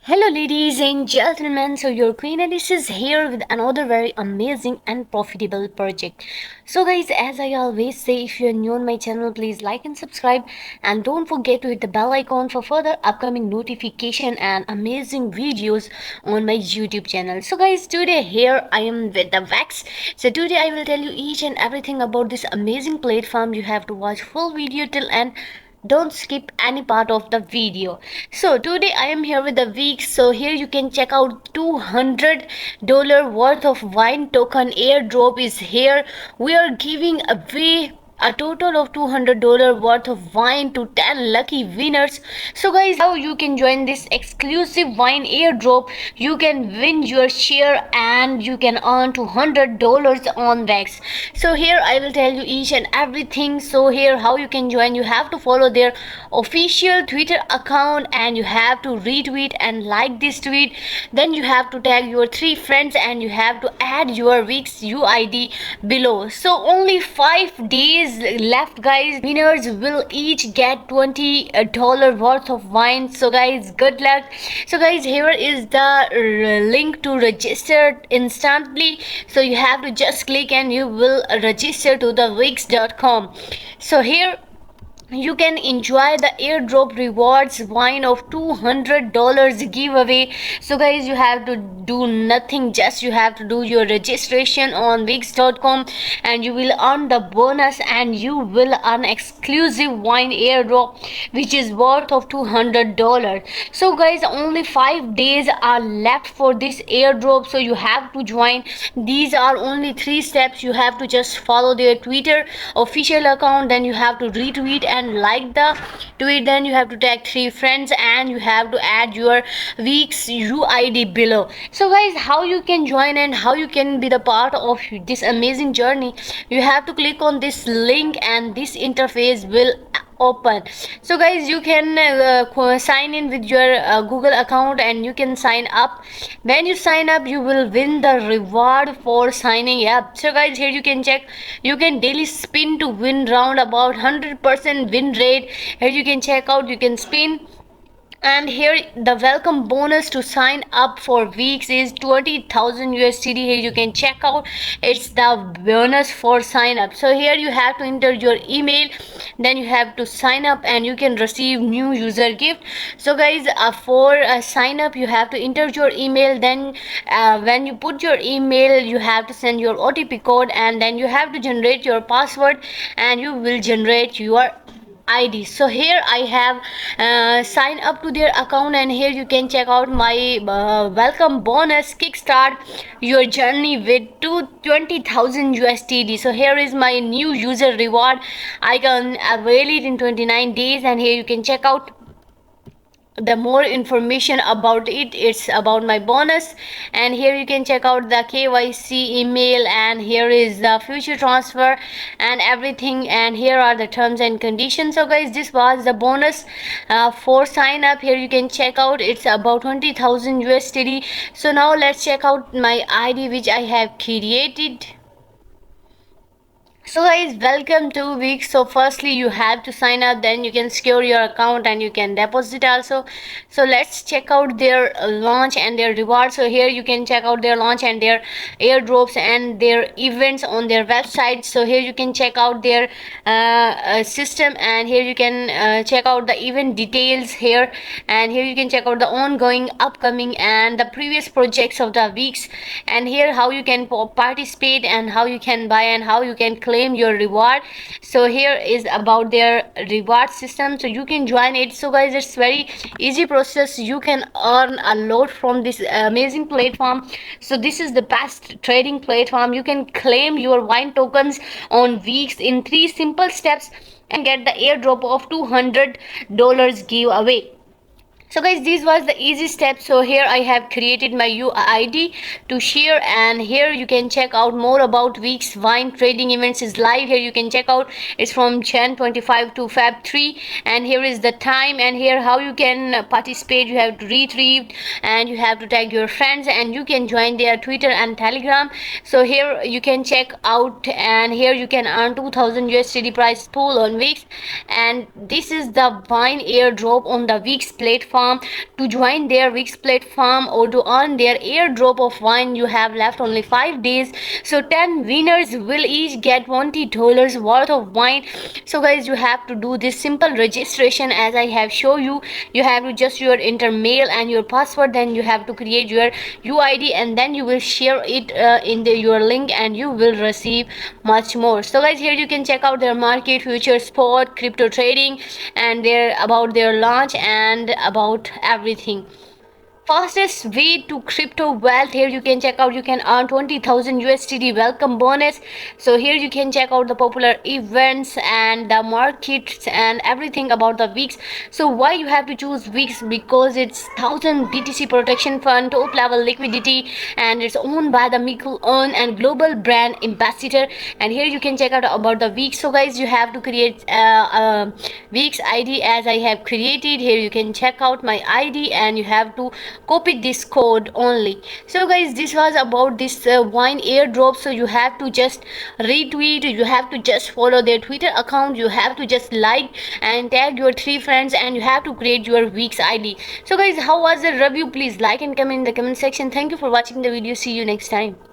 Hello, ladies and gentlemen. So, your Queen Alice is here with another very amazing and profitable project. So, guys, as I always say, if you're new on my channel, please like and subscribe, and don't forget to hit the bell icon for further upcoming notification and amazing videos on my YouTube channel. So, guys, today here I am with the Wax. So, today I will tell you each and everything about this amazing platform. You have to watch full video till end, don't skip any part of the video. So today I am here with the week. So here you can check out $200 worth of wine token airdrop is here. We are giving away a total of $200 worth of wine to 10 lucky winners. So guys, how you can join this exclusive wine airdrop? You can win your share and you can earn $200 on Wax. So here I will tell you each and everything. So here how you can join: you have to follow their official Twitter account and you have to retweet and like this tweet. Then you have to tag your 3 friends and you have to add your week's UID below. So only 5 days left, guys. Winners will each get $20 worth of wine. So guys, good luck. So guys, here is the link to register instantly. So you have to just click and you will register to the wix.com. So here you can enjoy the airdrop rewards wine of $200 giveaway. So guys, you have to do nothing, just you have to do your registration on wix.com and you will earn the bonus and you will earn exclusive wine airdrop which is worth of $200. So guys, only 5 days are left for this airdrop, so you have to join. These are only 3 steps. You have to just follow their Twitter official account, then you have to retweet and like the tweet, then you have to tag 3 friends and you have to add your week's UID below. So guys, how you can join and how you can be the part of this amazing journey: you have to click on this link and this interface will open. So guys, you can sign in with your Google account and you can sign up. When you sign up, you will win the reward for signing up. So guys, here you can check, you can daily spin to win round about 100% win rate. Here you can check out, you can spin, and here the welcome bonus to sign up for weeks is 20,000 USD. Here you can check out, it's the bonus for sign up. So here you have to enter your email, then you have to sign up and you can receive new user gift. So guys, for sign up you have to enter your email, then when you put your email you have to send your OTP code and then you have to generate your password and you will generate your ID. So here I have signed up to their account and here you can check out my welcome bonus kickstart your journey with 20,000 USD. So here is my new user reward. I can avail it in 29 days and here you can check out the more information about it. It's about my bonus and here you can check out the KYC email and here is the future transfer and everything, and here are the terms and conditions. So guys, this was the bonus for sign up. Here you can check out, it's about 20,000 USD. So now let's check out my ID which I have created. So guys, welcome to weeks. So firstly you have to sign up, then you can secure your account and you can deposit also. So let's check out their launch and their rewards. So here you can check out their launch and their airdrops and their events on their website. So here you can check out their system and here you can check out the event details here, and here you can check out the ongoing, upcoming and the previous projects of the weeks, and here how you can participate and how you can buy and how you can claim your reward. So here is about their reward system, so you can join it. So guys, it's very easy process. You can earn a lot from this amazing platform. So this is the best trading platform. You can claim your wine tokens on weeks in 3 simple steps and get the airdrop of $200 giveaway. So guys, this was the easy step. So here I have created my UID to share, and here you can check out more about week's wine trading events is live. Here you can check out, it's from Jan 25 to Feb 3, and here is the time, and here how you can participate. You have to retrieve and you have to tag your friends and you can join their Twitter and Telegram. So here you can check out and here you can earn 2000 USD prize pool on Wix, and this is the wine airdrop on the Wix platform. platform to join their Wix platform or to earn their airdrop of wine. You have left only 5 days, so 10 winners will each get $20 worth of wine. So guys, you have to do this simple registration as I have shown you. You have to just your enter mail and your password, then you have to create your UID, and then you will share it in your link, and you will receive much more. So guys, here you can check out their market, future, sport, crypto trading, and their about their launch and about everything. Fastest way to crypto wealth. Here you can check out, you can earn 20,000 USDT welcome bonus. So here you can check out the popular events and the markets and everything about the Wix. So why you have to choose Wix? Because it's 1000 BTC protection fund, top level liquidity, and it's owned by the Mikul Earn and global brand ambassador. And here you can check out about the Wix. So guys, you have to create a Wix ID as I have created. Here you can check out my ID, and you have to copy this code only. So guys, this was about this wine airdrop. So you have to just retweet, you have to just follow their Twitter account, you have to just like and tag your 3 friends, and you have to create your Wix ID. So guys, how was the review? Please like and comment in the comment section. Thank you for watching the video. See you next time.